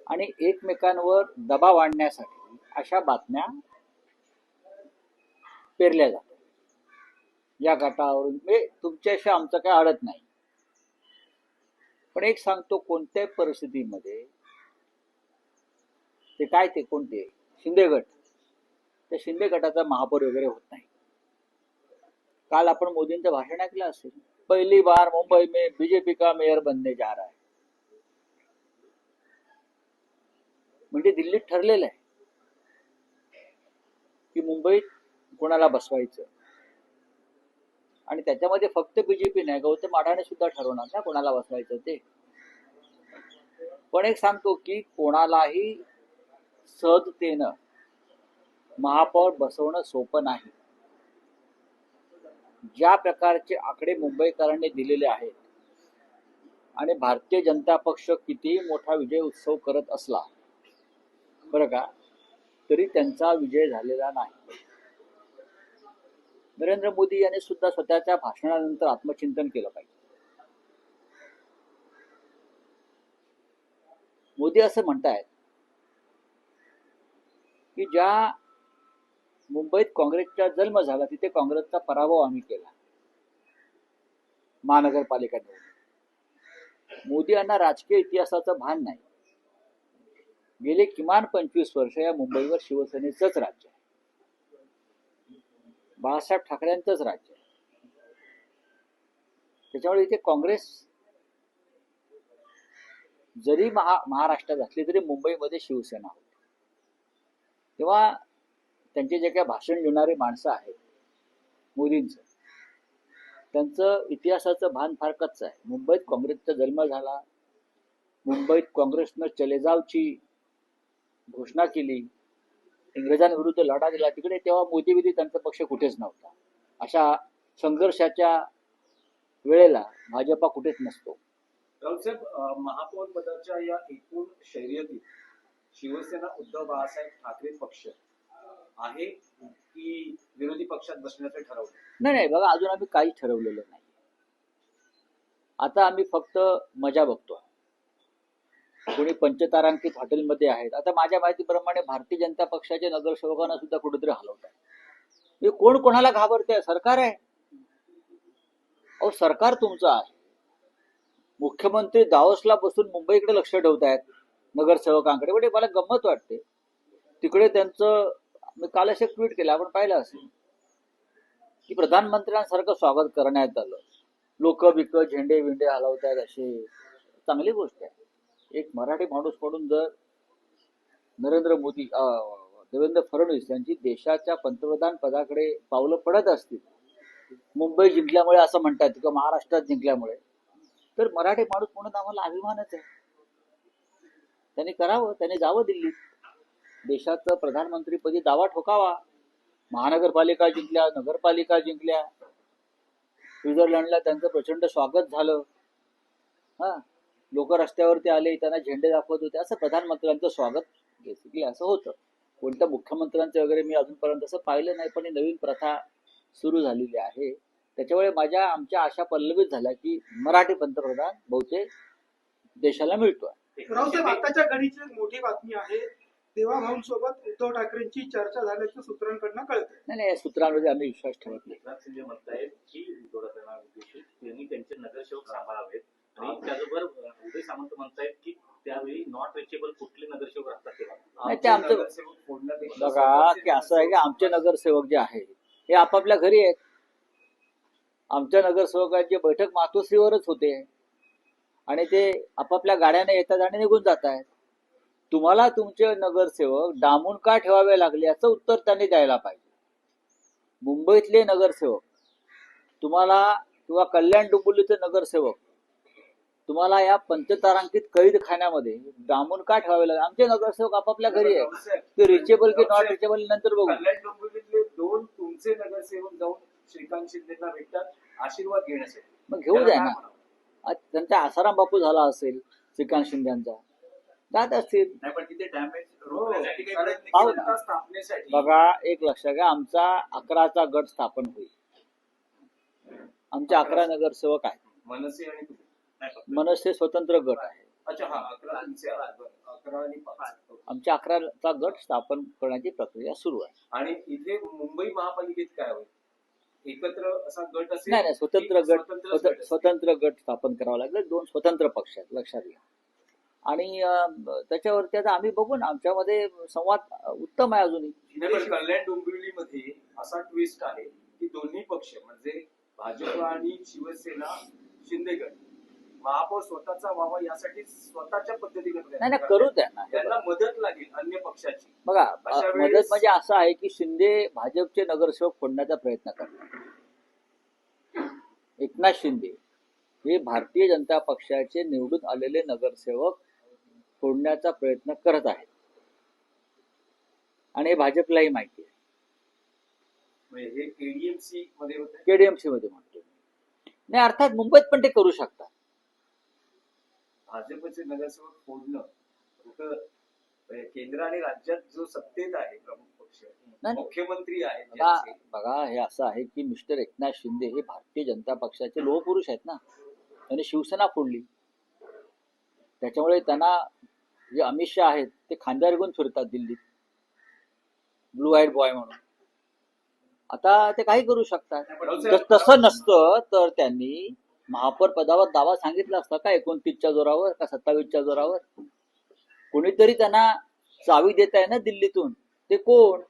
आणि एकमेकांवर दबाव आणण्यासाठी अशा बातम्या पेरल्या जातात. या गटावरून म्हणजे तुमच्याशी आमचं काय अडत नाही. पण एक सांगतो, कोणत्याही परिस्थितीमध्ये ते काय ते कोणते शिंदे गट, त्या शिंदे गटाचा महापौर वगैरे होत नाही. काल आपण मोदींचं भाषण ऐकलं असेल, पहली बार मुंबई में बीजेपी का मेयर बनने जा रहा है. म्हणजे दिल्लीत ठरलेलं आहे की मुंबईत कोणाला बसवायचं, आणि त्याच्यामध्ये फक्त बीजेपी नाही, गौतम अडाणी सुद्धा ठरवणार ना कोणाला बसवायचं ते. पण एक सांगतो की कोणालाही सहजतेनं महापौर बसवणं सोपं नाही. ज्या प्रकारचे आकडे मुंबईकरांनी दिलेले आहेत, आणि भारतीय जनता पक्ष कितीही मोठा विजय उत्सव करत असला बरं का, तरी त्यांचा विजय झालेला नाही. नरेंद्र मोदी यांनी सुद्धा स्वतःच्या भाषणानंतर आत्मचिंतन केलं पाहिजे. मोदी असं म्हणतायत की ज्या मुंबईत काँग्रेसचा जन्म झाला तिथे काँग्रेसचा पराभव आम्ही केला महानगरपालिका निवडणूक. मोदी यांना राजकीय इतिहासाचं भान नाही. गेले किमान 25 वर्ष या मुंबईवर शिवसेनेचंच राज्य आहे, बाळासाहेब ठाकरेंचंच राज्य आहे. त्याच्यामुळे इथे काँग्रेस जरी महाराष्ट्रात असली तरी मुंबईमध्ये शिवसेना होती. तेव्हा त्यांचे जे काही भाषण घेणारे माणसं आहेत मोदींचं, त्यांचं इतिहासाचं भान फार कच्चं आहे. मुंबईत काँग्रेसचा जन्म झाला, मुंबईत काँग्रेसनं चले जावची घोषणा केली, इंग्रजांविरुद्ध लढा दिला तिकडे, तेव्हा मोदीविधी त्यांचा पक्ष कुठेच नव्हता. अशा संघर्षाच्या वेळेला भाजपा कुठेच नसतो. राऊत साहेब, महापौर पदाच्या या एकूण शर्यतीत शिवसेना उद्धव बाळासाहेब ठाकरे पक्ष आहे की विरोधी पक्षात बसण्याचं ठरवलं? नाही, बघा, अजून आम्ही काहीच ठरवलेलं नाही. आता आम्ही फक्त मजा बघतो. कोणी पंचतारांकित हॉटेलमध्ये आहेत. आता माझ्या माहितीप्रमाणे भारतीय जनता पक्षाच्या नगरसेवकांना सुद्धा कुठेतरी हलवत आहे. कोण कोणाला घाबरते? सरकार आहे. अहो, सरकार तुमचं आहे. मुख्यमंत्री दावोसला बसून मुंबईकडे लक्ष ठेवतायत नगरसेवकांकडे. म्हणजे मला गंमत वाटते. तिकडे त्यांचं, मी काल एक ट्विट केलं, आपण पाहिलं असेल की प्रधानमंत्र्यांसारखं स्वागत करण्यात आलं. लोक बिक झेंडे विंडे हलवतायत, असे चांगली गोष्ट आहे. एक मराठी माणूस म्हणून जर नरेंद्र मोदी देवेंद्र फडणवीस यांची देशाच्या पंतप्रधान पदाकडे पावलं पडत असतील, मुंबई जिंकल्यामुळे असं म्हणतात किंवा महाराष्ट्रात जिंकल्यामुळे, तर मराठी माणूस म्हणून आम्हाला अभिमानच आहे. त्यांनी करावं, त्यांनी जावं दिल्लीत, देशाचं प्रधानमंत्रीपदी दावा ठोकावा. महानगरपालिका जिंकल्या, नगरपालिका जिंकल्या, स्वित्झर्लंडला त्यांचं प्रचंड स्वागत झालं. लोक रस्त्यावरती आले, त्यांना झेंडे दाखवत होते. असं प्रधानमंत्र्यांचं स्वागत बेसिकली असं होतं. कोणत्या मुख्यमंत्र्यांचं वगैरे मी अजूनपर्यंत असं पाहिलं नाही, पण ही नवीन प्रथा सुरू झालेली आहे. त्याच्यामुळे आमच्या आशा पल्लवित झाल्या की मराठी पंतप्रधान बहुतेक देशाला मिळतोय. रावसाहेब, आताच्या घडीची मोठी बातमी आहे, देवा भाऊंसोबत उद्धव ठाकरेंची चर्चा झाल्याचं सूत्रांकडनं कळतं. नाही, सूत्रांमध्ये आम्ही विश्वास ठेवत नाही. एकनाथ शिंदे म्हणतायत की त्यांनी त्यांचे नगरसेवक सांभाळावेत, आणि त्याचबरोबर उदय सामंत म्हणतायत की त्यावेळी नॉट रिचेबल कुठले नगरसेवक असतात तेव्हा ते आमचं बघा की असं आहे की आमचे नगरसेवक जे आहेत हे आपापल्या घरी आहेत. आमच्या नगरसेवकांची बैठक मातोश्रीवरच होते आणि ते आपापल्या गाड्याने येतात आणि निघून जात आहेत. तुम्हाला तुमचे नगरसेवक डांबून का ठेवावे लागले याचं उत्तर त्यांनी द्यायला पाहिजे. मुंबईतले नगरसेवक तुम्हाला, किंवा कल्याण डोंबिवलीचे नगरसेवक तुम्हाला या पंचतारांकित कैद खान्यामध्ये डांबून का ठेवावे लागले? आमचे नगरसेवक आपापल्या घरी आहेत. ते रिचेबल की नॉट रिचेबल नंतर बघू. कल्याण डोंबिवलीतले 2 तुमचे नगरसेवक जाऊन श्रीकांत शिंदेना भेटतात आशीर्वाद घेण्यासाठी. मग घेऊ द्या ना. त्यांचा आसाराम बापू झाला असेल श्रीकांत शिंदेचा, जात असतील. बघा, एक लक्षात घ्या, आमचा 11चा गट स्थापन होईल. आमचे 11 नगरसेवक आहेत. मनसे स्वतंत्र गट आहे. 11 आणि 5. आमच्या 11चा गट स्थापन करण्याची प्रक्रिया सुरू आहे. आणि इथे मुंबई महापालिकेत काय होईल? एकत्र असा गट असेल? नाही स्वतंत्र की गट स्वतंत्रच गट असेल? स्वतंत्र गट स्थापन करावा लागेल. 2 स्वतंत्र पक्ष आहेत, लक्षात घ्या. आणि त्याच्यावरती आता आम्ही बघू ना, आमच्यामध्ये संवाद उत्तम आहे अजूनही. नाही, पण कल्याण डोंबिवलीमध्ये असा ट्विस्ट आहे की दोन्ही पक्ष म्हणजे भाजप आणि शिवसेना शिंदे गट महापौर स्वतःचा व्हावा यासाठी स्वतःच्या पद्धतीने प्रयत्न नाही करतात. करू द्या ना. त्यांना मदत लागेल अन्य पक्षाची. बघा अशा मदत वेळेस- म्हणजे असं आहे की शिंदे भाजपचे नगरसेवक फोडण्याचा प्रयत्न करतात. एकनाथ शिंदे हे भारतीय जनता पक्षाचे निवडून आलेले नगरसेवक फोडण्याचा प्रयत्न करत आहेत आणि हे भाजपलाही माहिती आहे. म्हणजे हे केडीएमसी मध्ये होते. केडीएमसी मध्ये म्हणतो नाही, अर्थात मुंबईत पण ते करू शकतात. भाजपचे नगरसेवक फोडणं कुठं म्हणजे केंद्र आणि राज्यात जो सत्तेत आहे प्रमुख पक्ष नाही. मुख्यमंत्री आहेत बघा ज्यांचे, बघा हे असं आहे की मिस्टर एकनाथ शिंदे हे भारतीय जनता पक्षाचे लोहपुरुष आहेत ना. त्यांनी शिवसेना फोडली, त्याच्यामुळे त्यांना जे अमित शहा आहेत ते खांद्यावर घेऊन फिरतात दिल्लीत ब्लू आईड बॉय म्हणून. आता ते काही करू शकतात. तसं नसतं तर त्यांनी महापौर पदावर दावा सांगितला असता का 29च्या जोरावर का 27च्या जोरावर. कोणीतरी त्यांना चावी देत आहे ना दिल्लीतून. ते कोण?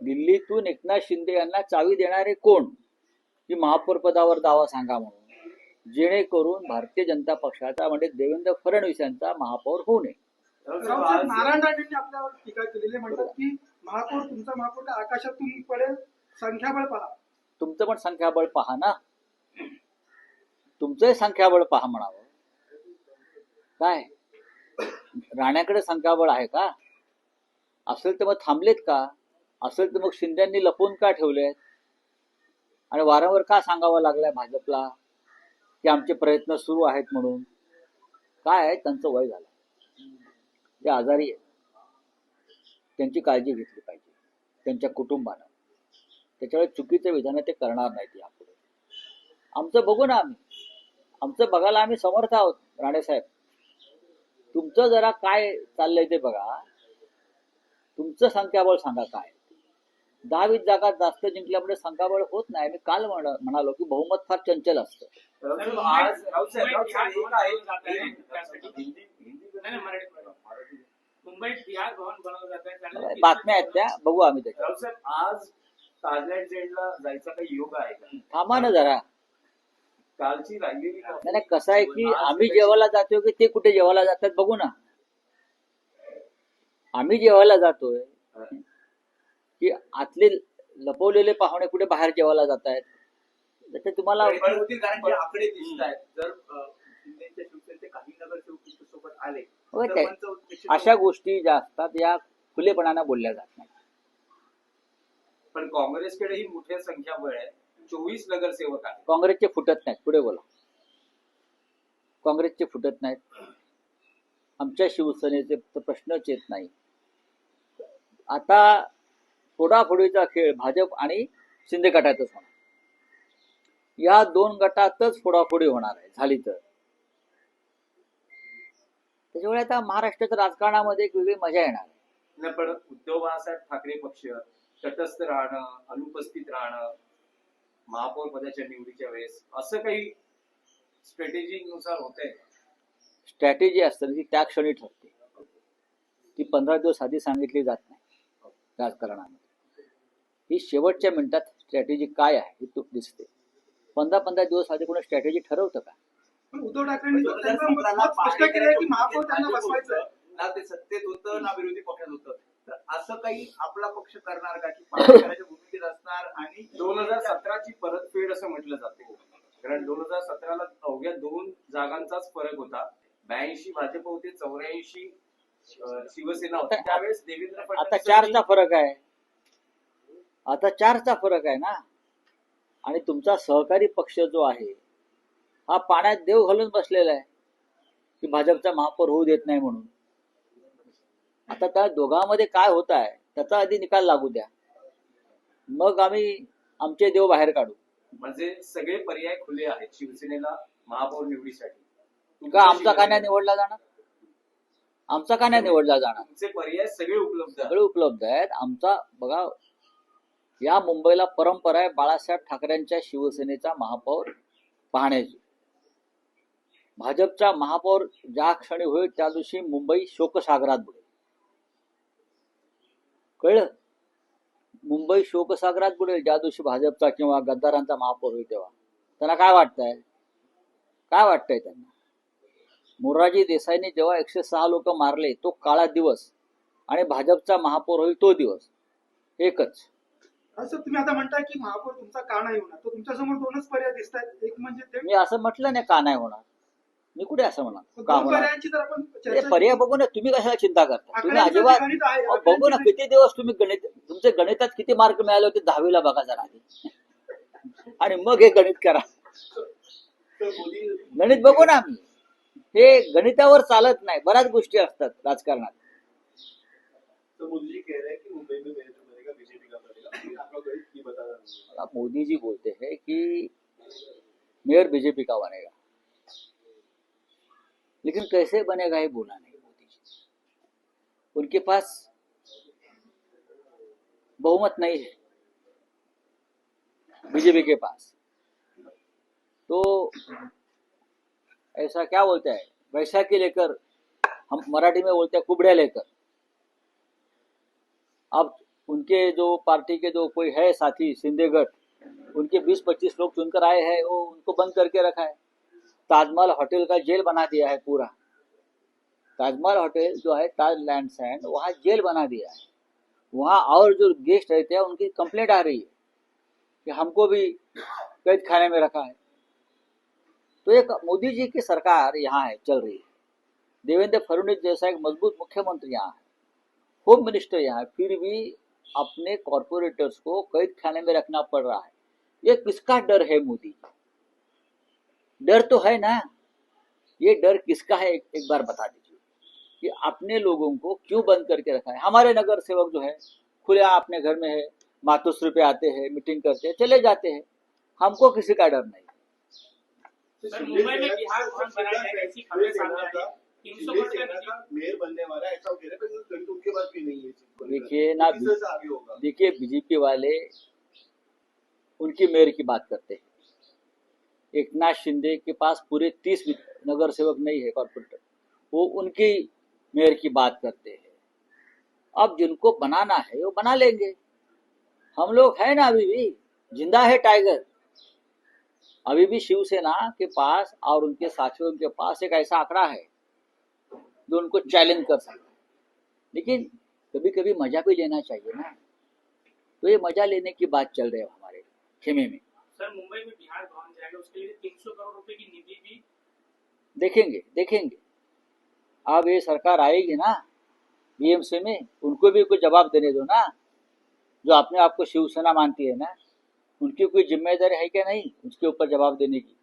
दिल्लीतून एकनाथ शिंदे यांना चावी देणारे कोण? की महापौर पदावर दावा सांगा म्हणून, जेणेकरून भारतीय जनता पक्षाचा म्हणजे देवेंद्र फडणवीस यांचा महापौर होऊ नये. राऊतसाहेब, नारायण राणेंनी आपल्यावर टीका केलेली म्हणतात की महापौर तुमचा महापौर काय आकाशातून पडेल, संख्याबळ पहा. तुमचं पण संख्याबळ पहा ना. तुमचंही संख्याबळ पहा म्हणावं. काय राण्याकडे संख्याबळ आहे का? असेल तर मग थांबलेत का? असेल तर मग शिंद्यांनी लपवून का ठेवलेत? आणि वारंवार का सांगावं लागलंय भाजपला की आमचे प्रयत्न सुरू आहेत म्हणून? काय आहे, त्यांचं वय झालं, ते आजारी आहेत, त्यांची काळजी घेतली पाहिजे त्यांच्या कुटुंबानं. त्याच्यामुळे चुकीचं विधान ते करणार नाहीत यापुढे. आमचं बघू ना, आमचं बघायला आम्ही समर्थ आहोत. राणेसाहेब, तुमचं जरा काय चाललंय ते बघा. तुमचं संख्याबळ सांगा काय. 10-20 जागा जास्त जिंकल्यामुळे संख्याबळ होत नाही. मी काल म्हणालो की बहुमत फार चंचल असतं. आज राऊतसाहेब एक आहे. मुंबईत बिहार भवन बनवलं जात आहे. बातम्या आहेत त्या, बघू आम्ही त्याच्या. राऊतसाहेब आज ताजलँड जेलला जायचा काही योग आहे का? थांबा ना जरा. कालची राहिलेली नाही नाही, कसं आहे की आम्ही जेवायला जातोय की ते कुठे जेवायला जातात बघू ना. आम्ही जेवायला जातोय की आतले लपवलेले पाहुणे कुठे बाहेर जेवायला जात आहेत. त्याचे तुम्हाला होतील कारण की आकडे दिसत आहेत. जर शिंदेच्या शिवसेनेचे काही नगरसेवक सोबत आले होय तर काय? पंच निश्चित अशा गोष्टी ज्या असतात या खुलेपणानं बोलल्या जात नाही. पण काँग्रेसकडे ही मोठ्या संख्याबळ आहे. 24 नगरसेवक आहेत. काँग्रेसचे फुटत नाहीत. पुढे बोला. काँग्रेसचे फुटत नाहीत. आमच्या शिवसेनेचे तर प्रश्नच येत नाही. आता फोडाफोडीचा खेळ भाजप आणि शिंदे गटातच होणार. या 2 गटातच फोडाफोडी होणार आहे झाली तर. त्याच्यामुळे आता महाराष्ट्राच्या राजकारणामध्ये एक वेगळी मजा येणार आहे. नाही, पण उद्धव बाळासाहेब ठाकरे पक्ष तटस्थ राहणं, अनुपस्थित राहणं महापौर पदाच्या निवडीच्या वेळेस असं काही स्ट्रॅटेजी नुसार होत आहे. स्ट्रॅटेजी असते ती त्या क्षणी ठरते. ती 15 दिवस आधी सांगितली जात नाही राजकारणामध्ये. ही शेवटच्या मिनिटात स्ट्रॅटेजी काय आहे हे तो दिसते. 15 दिवस आधी कोणी स्ट्रॅटेजी ठरवतं का? पण उद्धव ठाकरेंनी त्यांचं मत स्पष्ट केलंय की महापौर त्यांना बसवायचं. ना ते सत्तेत होतं ना विरोधी पक्षात होतं. तर असं काही आपला पक्ष करणार का की पाठिंब्याच्या भूमिकेत असणार आणि 2017ची परतफेड असं म्हटलं जाते. कारण 2017ला अवघ्या 2 जागांचाच फरक होता. 82 भाजप होते, 84 शिवसेना होती. त्यावेळेस देवेंद्र आता फडणवीस 4चा फरक आहे. आता 4चा फरक आहे ना. आणि तुमचा सहकारी पक्ष जो आहे हा पाण्यात देव घालून बसलेला आहे की भाजपचा महापौर होऊ देत नाही म्हणून. आता त्या दोघांमध्ये काय होत आहे त्याचा आधी निकाल लागू द्या, मग आम्ही आमचे देव बाहेर काढू. म्हणजे सगळे पर्याय खुले आहेत शिवसेनेला महापौर निवडीसाठी. का आमचा का नाही निवडला जाणार? आमचा का नाही निवडला जाणार? तुमचे पर्याय सगळे उपलब्ध आहेत. सगळे उपलब्ध आहेत. आमचा बघा, या मुंबईला परंपरा आहे बाळासाहेब ठाकरेंच्या शिवसेनेचा महापौर पाहण्याची. भाजपचा महापौर ज्या क्षणी होईल त्या दिवशी मुंबई शोकसागरात बुडेल. कळलं? मुंबई शोकसागरात बुडेल ज्या दिवशी भाजपचा किंवा गद्दारांचा महापौर होईल तेव्हा. त्यांना काय वाटतंय? काय वाटतंय त्यांना? मोरारजी देसाईंनी जेव्हा 106 लोक मारले तो काळा दिवस आणि भाजपचा महापौर होईल तो दिवस एकच. असं तुम्ही आता म्हणताय की महापौर तुमचा का नाही होणार, तर तुमच्यासमोर दोनच पर्याय दिसत आहेत. एक म्हणजे ते मी असं म्हटलं नाही का नाही होणार. मी कुठे असं म्हणा का दोन होणार? पर्यायांची जर आपण हे चर्चा पर्याय बघू ना. तुम्ही कशाला चिंता करता? तुम्ही आकड्यांचं अजिबात जे गणित आहे, अहो, बघू ना आकड्यांची किती दिवस तुम्ही गणित, तुमचे गणितात किती मार्क मिळाले होते 10वीला बघा जरा आधी. आणि मग हे गणित करा. तर मोदी गणित बघू ना आम्ही. हे गणितावर चालत नाही. बऱ्याच गोष्टी असतात राजकारणात. तो मोदी जी कह रहे हैं कि मुंबई में मेयर जो बनेगा बीजेपी का बनेगा, फिर आपका गणित की बता रहा हूँ। अब मोदी जी बोलते हैं कि मेयर बीजेपी का बनेगा, लेकिन कैसे बनेगा ये बोला नहीं मोदी जी. उनके पास बहुमत नहीं है बीजेपी के पास. तो ऐसा क्या बोलते हैं, वैशाखी लेकर, हम मराठी में बोलते हैं कुबड़े लेकर. अब उनके जो पार्टी के जो कोई है साथी शिंदेगढ़, उनके 20-25 लोग चुनकर आए हैं, वो उनको बंद करके रखा है. ताजमहल होटल का जेल बना दिया है पूरा. ताजमहल होटल जो है ताज लैंड सैंड, वहाँ जेल बना दिया है. वहाँ और जो गेस्ट रहते हैं उनकी कंप्लेंट आ रही है कि हमको भी कैद खाने में रखा है. तो एक मोदी जी की सरकार यहाँ है, चल रही है. देवेंद्र फडणवीस जैसा एक मजबूत मुख्यमंत्री यहाँ है, होम मिनिस्टर यहाँ है, फिर भी अपने कॉरपोरेटर्स को कैद खाने में रखना पड़ रहा है. ये किसका डर है मोदी? डर तो है ना. ये डर किसका है एक बार बता दीजिए कि अपने लोगों को क्यों बंद करके रखा है. हमारे नगर सेवक जो है खुले अपने घर में है, मातोश्री पे आते हैं, मीटिंग करते हैं, चले जाते हैं. हमको किसी का डर नहीं. सर, मुंबई में बिहार भवन बनाया जाएगा, ऐसी खबरें सामने आ रही हैं. 300 करोड़ का निधि मेयर बनने वाला है ऐसा कह रहे हैं, पर गणित उनके पास भी नहीं है. देखिए ना, किस से आगे होगा? देखिए बीजेपी वाले उनकी मेयर की बात करते हैं. एकनाथ शिंदे के पास पूरे 30 नगर सेवक नहीं है कॉर्पोरेटर, वो उनकी मेयर की बात करते हैं. अब जिनको बनाना है वो बना लेंगे. हम लोग है ना, अभी भी जिंदा है टाइगर. अभी भी शिवसेना के पास और उनके साथियों के पास एक ऐसा आंकड़ा है जो उनको चैलेंज कर सकता है. लेकिन कभी कभी मजा भी लेना चाहिए ना. तो ये मजा लेने की बात चल रही है हमारे खेमे में. सर, मुंबई में बिहार भवन जाएगा, उसके लिए 300 करोड़ रुपए की निधि भी देखेंगे. अब ये सरकार आएगी ना बीएमसी में, उनको भी कोई जवाब देने दो ना. जो अपने आप को शिवसेना मानती है ना, उनकी कोई जिम्मेदारी है क्या नहीं उसके ऊपर जवाब देने की.